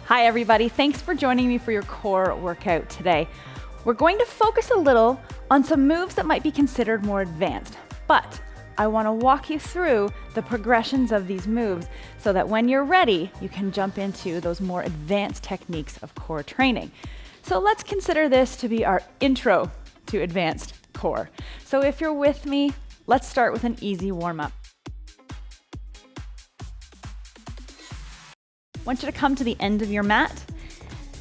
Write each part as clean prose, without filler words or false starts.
Hi everybody, thanks for joining me for your core workout today. We're going to focus a little on some moves that might be considered more advanced, but I want to walk you through the progressions of these moves so that when you're ready, you can jump into those more advanced techniques of core training. So let's consider this to be our intro to advanced core. So if you're with me, let's start with an easy warm-up. I want you to come to the end of your mat,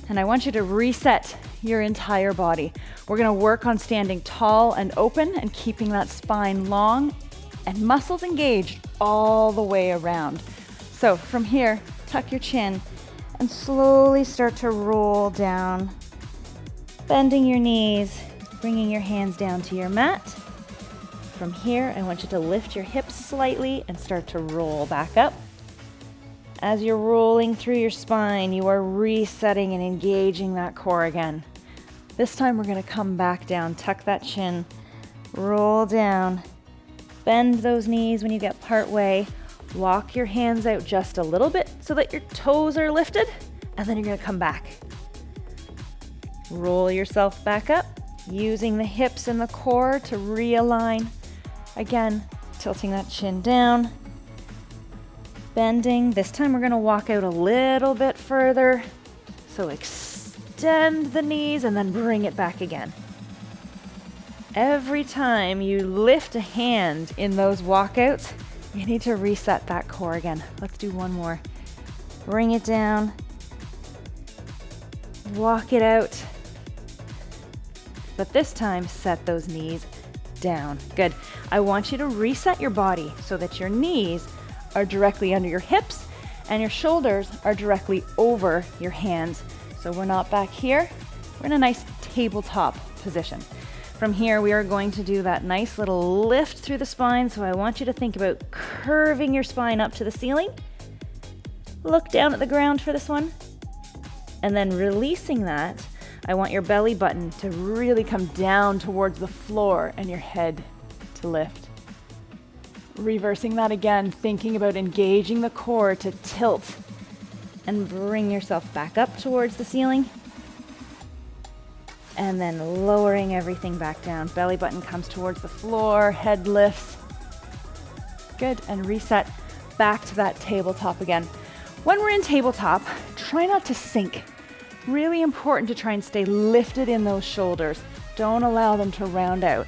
and I want you to reset your entire body. We're going to work on standing tall and open and keeping that spine long and muscles engaged all the way around. So from here, tuck your chin and slowly start to roll down, bending your knees, bringing your hands down to your mat. From here, I want you to lift your hips slightly and start to roll back up. As you're rolling through your spine, you are resetting and engaging that core again. This time we're going to come back down, tuck that chin, roll down, bend those knees when you get part way, walk your hands out just a little bit so that your toes are lifted, and then you're going to come back. Roll yourself back up, using the hips and the core to realign. Again, tilting that chin down. Bending. This time we're going to walk out a little bit further. So extend the knees and then bring it back again. Every time you lift a hand in those walkouts, you need to reset that core again. Let's do one more. Bring it down. Walk it out. But this time, set those knees down. Good. I want you to reset your body so that your knees are directly under your hips and your shoulders are directly over your hands. So we're not back here, we're in a nice tabletop position. From here, we are going to do that nice little lift through the spine. So I want you to think about curving your spine up to the ceiling. Look down at the ground for this one. And then releasing that, I want your belly button to really come down towards the floor and your head to lift. Reversing that again, thinking about engaging the core to tilt and bring yourself back up towards the ceiling. And then lowering everything back down. Belly button comes towards the floor, head lifts. Good, and reset back to that tabletop again. When we're in tabletop, try not to sink. Really important to try and stay lifted in those shoulders. Don't allow them to round out.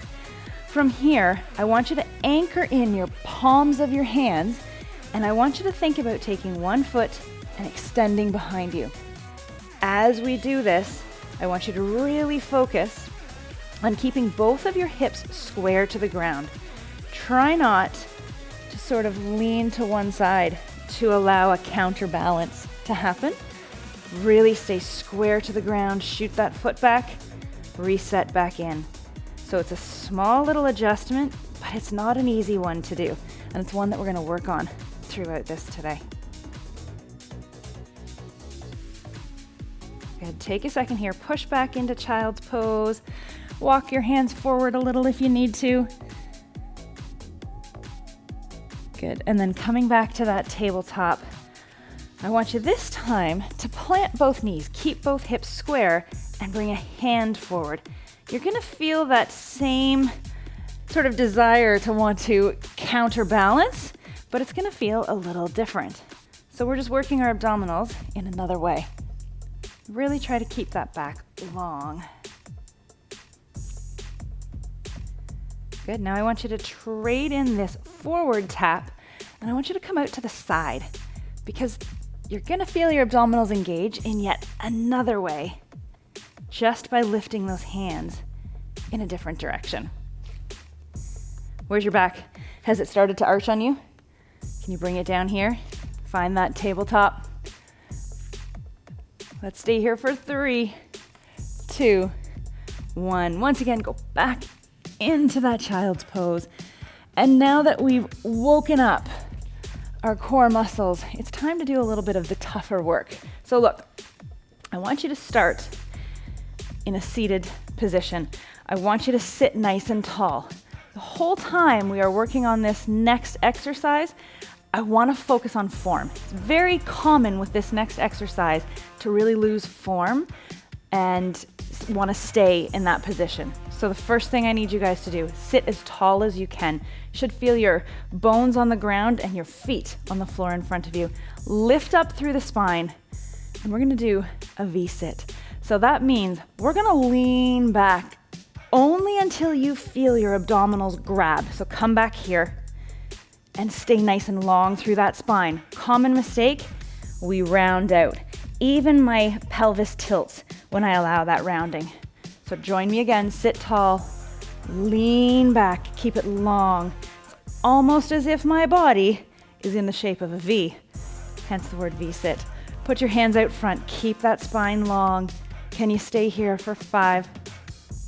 From here, I want you to anchor in your palms of your hands, and I want you to think about taking one foot and extending behind you. As we do this, I want you to really focus on keeping both of your hips square to the ground. Try not to sort of lean to one side to allow a counterbalance to happen. Really stay square to the ground, shoot that foot back, reset back in. So it's a small little adjustment, but it's not an easy one to do. And it's one that we're going to work on throughout this today. Good. Take a second here. Push back into child's pose. Walk your hands forward a little if you need to. Good. And then coming back to that tabletop, I want you this time to plant both knees, keep both hips square, and bring a hand forward. You're going to feel that same sort of desire to want to counterbalance, but it's going to feel a little different. So we're just working our abdominals in another way. Really try to keep that back long. Good. Now I want you to trade in this forward tap, and I want you to come out to the side because you're going to feel your abdominals engage in yet another way, just by lifting those hands in a different direction. Where's your back? Has it started to arch on you? Can you bring it down here? Find that tabletop. Let's stay here for 3, 2, 1. Once again, go back into that child's pose. And now that we've woken up our core muscles, it's time to do a little bit of the tougher work. So look, I want you to start in a seated position. I want you to sit nice and tall. The whole time we are working on this next exercise, I want to focus on form. It's very common with this next exercise to really lose form and want to stay in that position. So the first thing I need you guys to do, sit as tall as you can. You should feel your bones on the ground and your feet on the floor in front of you. Lift up through the spine, and we're going to do a V-sit. So that means we're going to lean back only until you feel your abdominals grab. So come back here and stay nice and long through that spine. Common mistake, we round out. Even my pelvis tilts when I allow that rounding. So join me again, sit tall, lean back, keep it long. It's almost as if my body is in the shape of a V, hence the word V-sit. Put your hands out front, keep that spine long. Can you stay here for 5,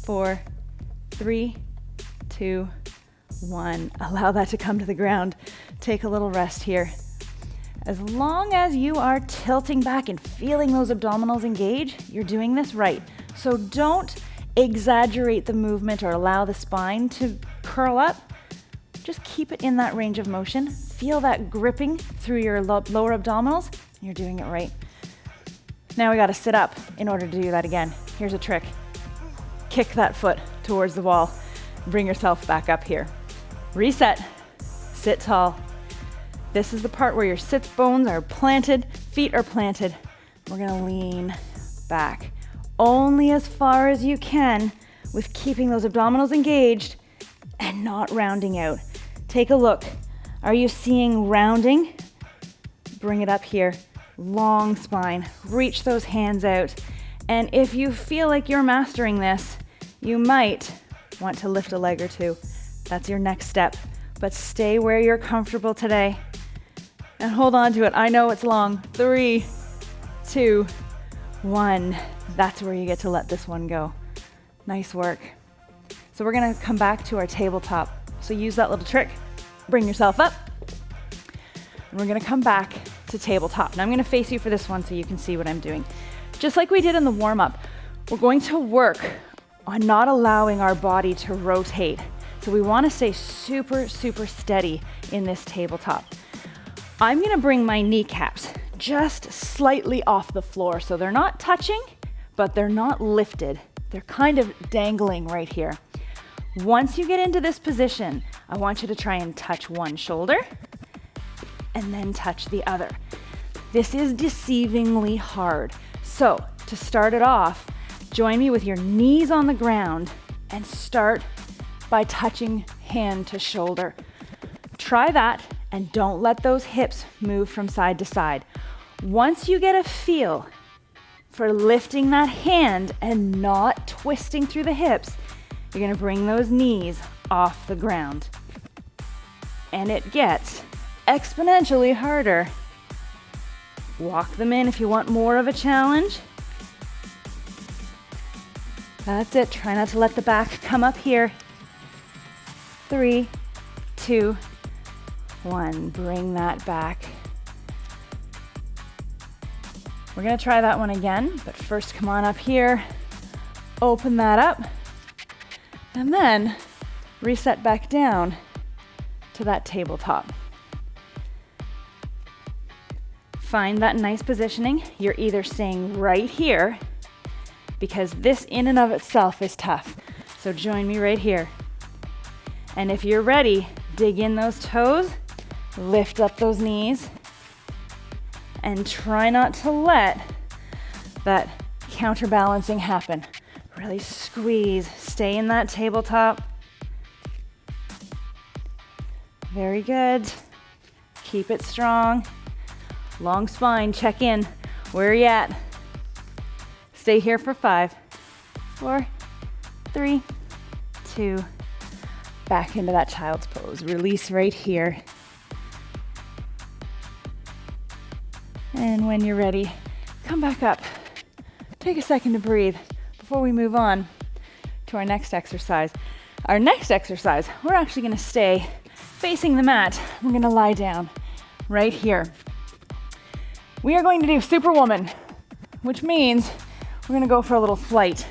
4, 3, 2, 1. Allow that to come to the ground. Take a little rest here. As long as you are tilting back and feeling those abdominals engage, you're doing this right. So don't exaggerate the movement or allow the spine to curl up. Just keep it in that range of motion. Feel that gripping through your lower abdominals, and you're doing it right. Now we got to sit up in order to do that again. Here's a trick. Kick that foot towards the wall. Bring yourself back up here. Reset. Sit tall. This is the part where your sit bones are planted, feet are planted. We're gonna lean back only as far as you can with keeping those abdominals engaged and not rounding out. Take a look. Are you seeing rounding? Bring it up here. Long spine. Reach those hands out. And if you feel like you're mastering this, you might want to lift a leg or two. That's your next step. But stay where you're comfortable today. And hold on to it. I know it's long. 3, 2, 1. That's where you get to let this one go. Nice work. So we're gonna come back to our tabletop. So use that little trick. Bring yourself up. And we're gonna come back to tabletop. Now I'm gonna face you for this one so you can see what I'm doing. Just like we did in the warm-up, we're going to work on not allowing our body to rotate. So we wanna stay super, super steady in this tabletop. I'm gonna bring my kneecaps just slightly off the floor. So they're not touching, but they're not lifted. They're kind of dangling right here. Once you get into this position, I want you to try and touch one shoulder and then touch the other. This is deceivingly hard. So to start it off, join me with your knees on the ground and start by touching hand to shoulder. Try that. And don't let those hips move from side to side. Once you get a feel for lifting that hand and not twisting through the hips, you're gonna bring those knees off the ground. And it gets exponentially harder. Walk them in if you want more of a challenge. That's it. Try not to let the back come up here. 3, 2, 1. Bring that back. We're gonna try that one again, but first come on up here, open that up, and then reset back down to that tabletop. Find that nice positioning. You're either staying right here, because this in and of itself is tough. So join me right here. And if you're ready, dig in those toes, lift up those knees, and try not to let that counterbalancing happen. Really squeeze, stay in that tabletop. Very good. Keep it strong. Long spine, check in. Where are you at? Stay here for 5, 4, 3, 2. Back into that child's pose. Release right here. And when you're ready, come back up. Take a second to breathe before we move on to our next exercise. Our next exercise, we're actually gonna stay facing the mat. We're gonna lie down right here. We are going to do Superwoman, which means we're gonna go for a little flight.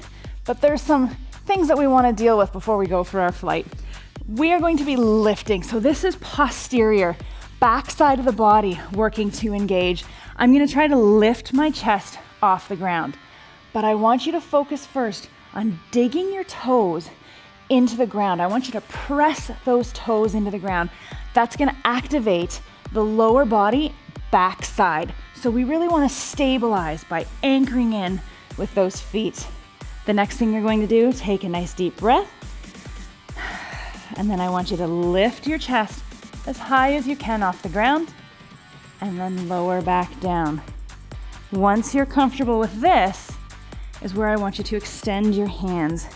But there's some things that we wanna deal with before we go for our flight. We are going to be lifting. So this is posterior. back side of the body working to engage. I'm gonna try to lift my chest off the ground, but I want you to focus first on digging your toes into the ground. I want you to press those toes into the ground. That's gonna activate the lower body back side. So we really wanna stabilize by anchoring in with those feet. The next thing you're going to do, take a nice deep breath. And then I want you to lift your chest as high as you can off the ground and then lower back down. Once you're comfortable with this is where I want you to extend your hands.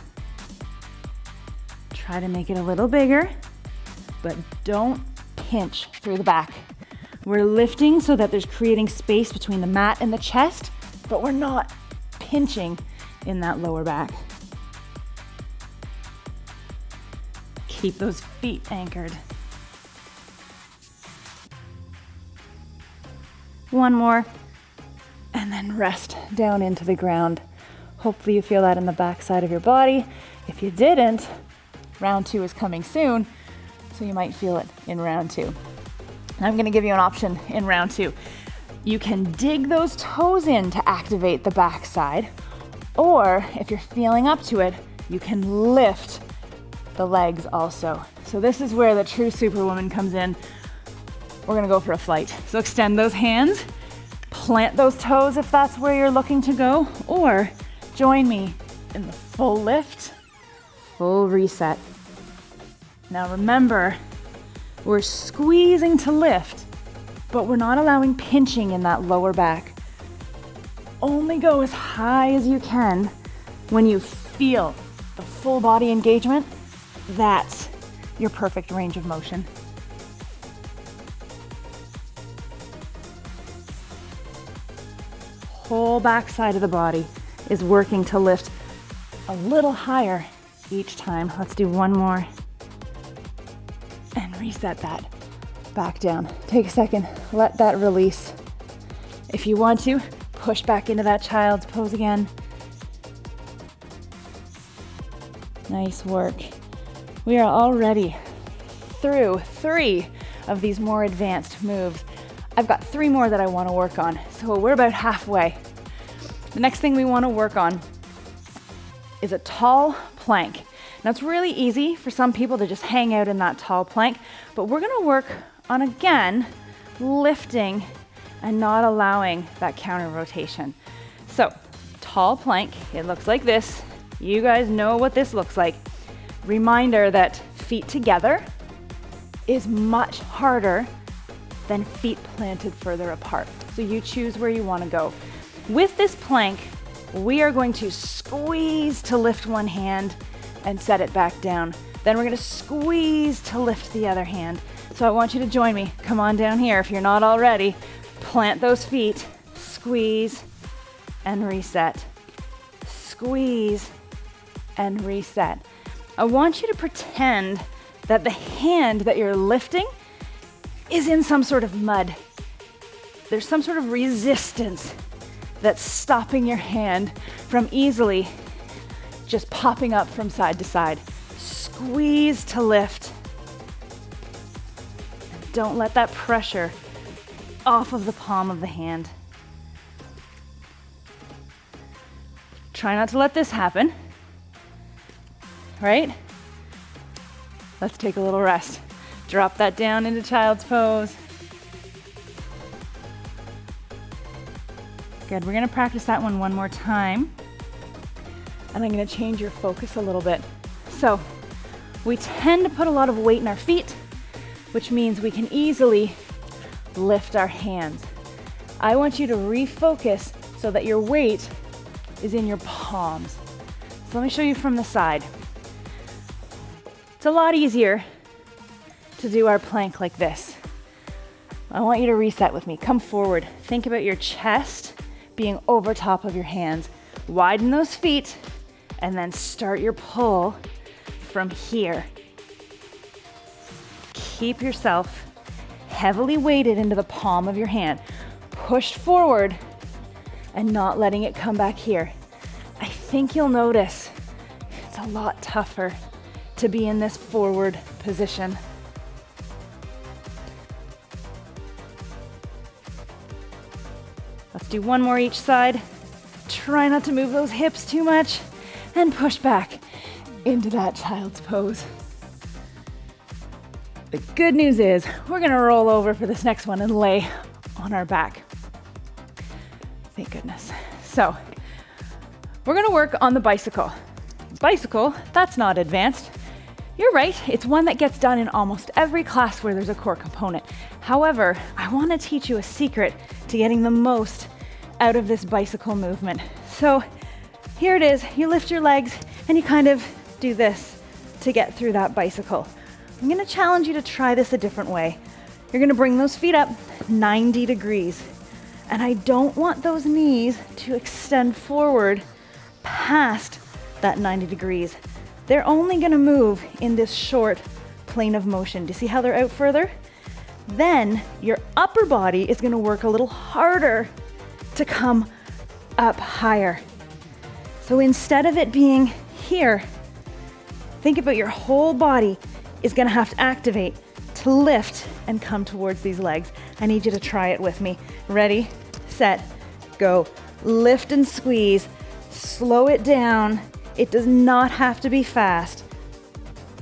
Try to make it a little bigger, but don't pinch through the back. We're lifting so that there's creating space between the mat and the chest, but we're not pinching in that lower back. Keep those feet anchored. One more, and then rest down into the ground. Hopefully you feel that in the back side of your body. If you didn't, round 2 is coming soon, so you might feel it in round 2. And I'm gonna give you an option in round 2. You can dig those toes in to activate the back side, or if you're feeling up to it, you can lift the legs also. So this is where the true Superwoman comes in. We're gonna go for a flight. So extend those hands, plant those toes if that's where you're looking to go, or join me in the full lift, full reset. Now remember, we're squeezing to lift, but we're not allowing pinching in that lower back. Only go as high as you can when you feel the full body engagement. That's your perfect range of motion. Whole back side of the body is working to lift a little higher each time. Let's do one more. And reset that back down. Take a second, let that release. If you want to, push back into that child's pose again. Nice work. We are already through 3 of these more advanced moves. I've got 3 more that I want to work on, so we're about halfway. The next thing we want to work on is a tall plank. Now it's really easy for some people to just hang out in that tall plank, but we're going to work on, again, lifting and not allowing that counter rotation. So, tall plank, it looks like this. You guys know what this looks like. Reminder that feet together is much harder than feet planted further apart. So you choose where you want to go. With this plank, we are going to squeeze to lift one hand and set it back down. Then we're going to squeeze to lift the other hand. So I want you to join me. Come on down here if you're not already. Plant those feet, squeeze and reset. Squeeze and reset. I want you to pretend that the hand that you're lifting is in some sort of mud. There's some sort of resistance that's stopping your hand from easily just popping up from side to side. Squeeze to lift. Don't let that pressure off of the palm of the hand. Try not to let this happen, right? Let's take a little rest. Drop that down into child's pose. Good, we're gonna practice that one more time. And I'm gonna change your focus a little bit. So, we tend to put a lot of weight in our feet, which means we can easily lift our hands. I want you to refocus so that your weight is in your palms. So let me show you from the side. It's a lot easier to do our plank like this. I want you to reset with me. Come forward. Think about your chest being over top of your hands. Widen those feet and then start your pull from here. Keep yourself heavily weighted into the palm of your hand. Pushed forward and not letting it come back here. I think you'll notice it's a lot tougher to be in this forward position. do one more each side. Try not to move those hips too much and push back into that child's pose. The good news is we're gonna roll over for this next one and lay on our back. Thank goodness. So we're gonna work on the bicycle. Bicycle, that's not advanced. You're right, it's one that gets done in almost every class where there's a core component. However, I wanna teach you a secret to getting the most out of this bicycle movement. So here it is, you lift your legs and you kind of do this to get through that bicycle. I'm gonna challenge you to try this a different way. You're gonna bring those feet up 90 degrees. And I don't want those knees to extend forward past that 90 degrees. They're only gonna move in this short plane of motion. Do you see how they're out further? Then your upper body is gonna work a little harder to come up higher. So instead of it being here, think about your whole body is gonna have to activate to lift and come towards these legs. I need you to try it with me. Ready, set, go. Lift and squeeze, slow it down. It does not have to be fast,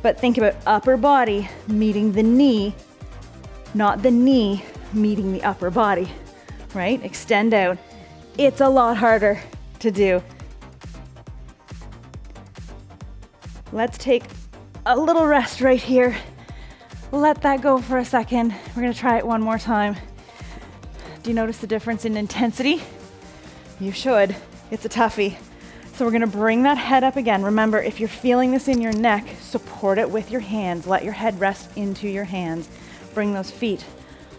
but think about upper body meeting the knee, not the knee meeting the upper body, right? Extend out. It's a lot harder to do. Let's take a little rest right here. Let that go for a second. We're gonna try it one more time. Do you notice the difference in intensity? You should. It's a toughie. So we're gonna bring that head up again. Remember, if you're feeling this in your neck, support it with your hands. Let your head rest into your hands. Bring those feet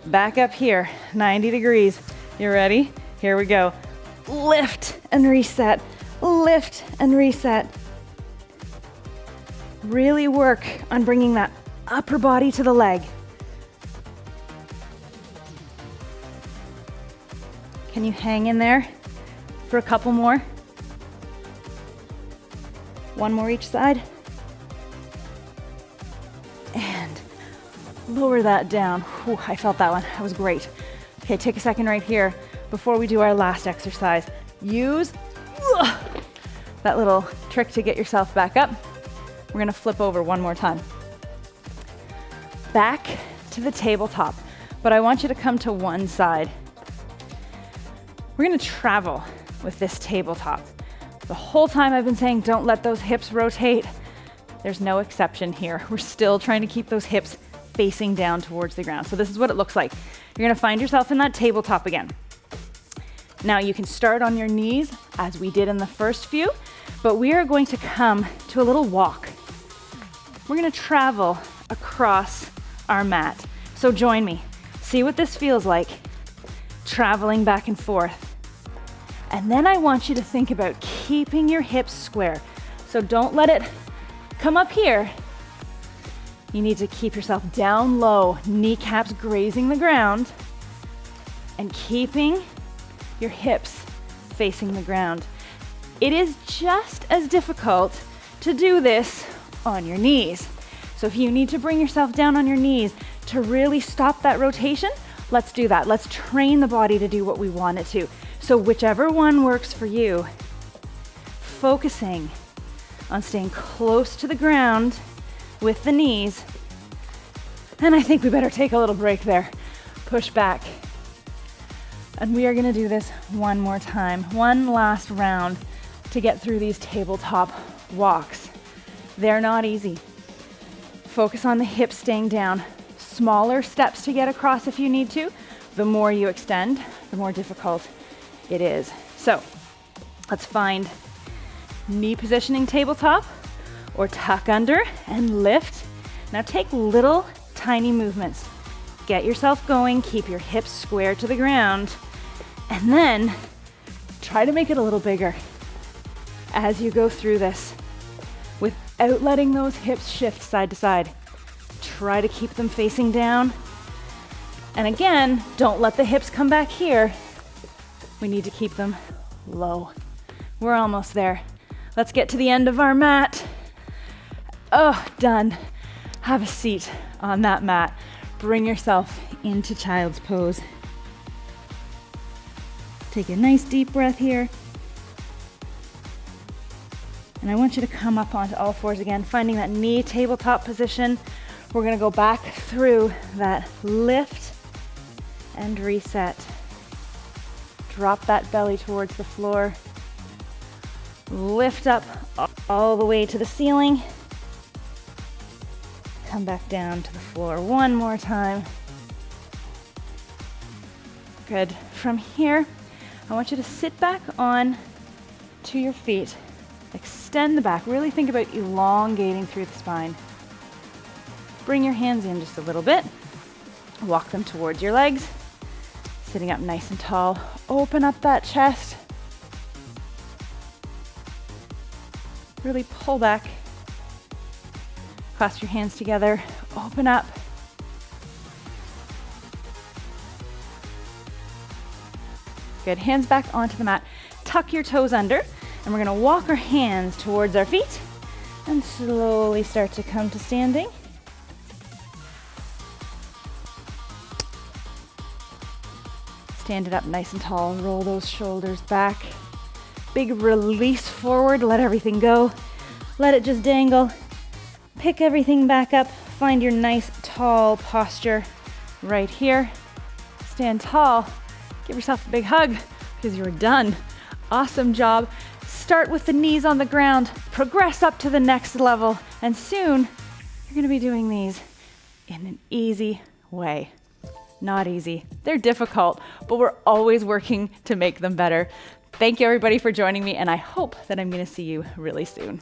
back up here, 90 degrees. You ready? Here we go. Lift and reset. Lift and reset. Really work on bringing that upper body to the leg. Can you hang in there for a couple more? One more each side. And lower that down. Whew, I felt that one. That was great. Okay, take a second right here before we do our last exercise. Use that little trick to get yourself back up. We're gonna flip over one more time. Back to the tabletop, but I want you to come to one side. We're gonna travel with this tabletop. The whole time I've been saying don't let those hips rotate. There's no exception here. We're still trying to keep those hips facing down towards the ground. So this is what it looks like. You're gonna find yourself in that tabletop again. Now you can start on your knees as we did in the first few, but we are going to come to a little walk. We're gonna travel across our mat. So join me. See what this feels like, traveling back and forth. And then I want you to think about keeping your hips square. So don't let it come up here. You need to keep yourself down low, kneecaps grazing the ground, and keeping your hips facing the ground. It is just as difficult to do this on your knees. So if you need to bring yourself down on your knees to really stop that rotation, let's do that. Let's train the body to do what we want it to. So whichever one works for you, focusing on staying close to the ground with the knees. And I think we better take a little break there. Push back. And we are gonna do this one more time. One last round to get through these tabletop walks. They're not easy. Focus on the hips staying down. Smaller steps to get across if you need to. The more you extend, the more difficult it is. So let's find knee positioning tabletop or tuck under and lift. Now take little tiny movements. Get yourself going, keep your hips square to the ground, and then try to make it a little bigger as you go through this without letting those hips shift side to side. Try to keep them facing down. And again, don't let the hips come back here. We need to keep them low. We're almost there. Let's get to the end of our mat. Oh, done. Have a seat on that mat. Bring yourself into child's pose. Take a nice deep breath here. And I want you to come up onto all fours again, finding that knee tabletop position. We're gonna go back through that lift and reset. Drop that belly towards the floor. Lift up all the way to the ceiling. Come back down to the floor one more time. Good. From here, I want you to sit back on to your feet. Extend the back. Really think about elongating through the spine. Bring your hands in just a little bit. Walk them towards your legs. Sitting up nice and tall. Open up that chest. Really pull back. Clasp your hands together. Open up. Good. Hands back onto the mat. Tuck your toes under. And we're going to walk our hands towards our feet and slowly start to come to standing. Stand it up nice and tall. Roll those shoulders back. Big release forward. Let everything go. Let it just dangle. Pick everything back up. Find your nice tall posture right here. Stand tall. Give yourself a big hug because you're done. Awesome job. Start with the knees on the ground, progress up to the next level, and soon you're going to be doing these in an easy way. Not easy. They're difficult, but we're always working to make them better. Thank you everybody for joining me, and I hope that I'm going to see you really soon.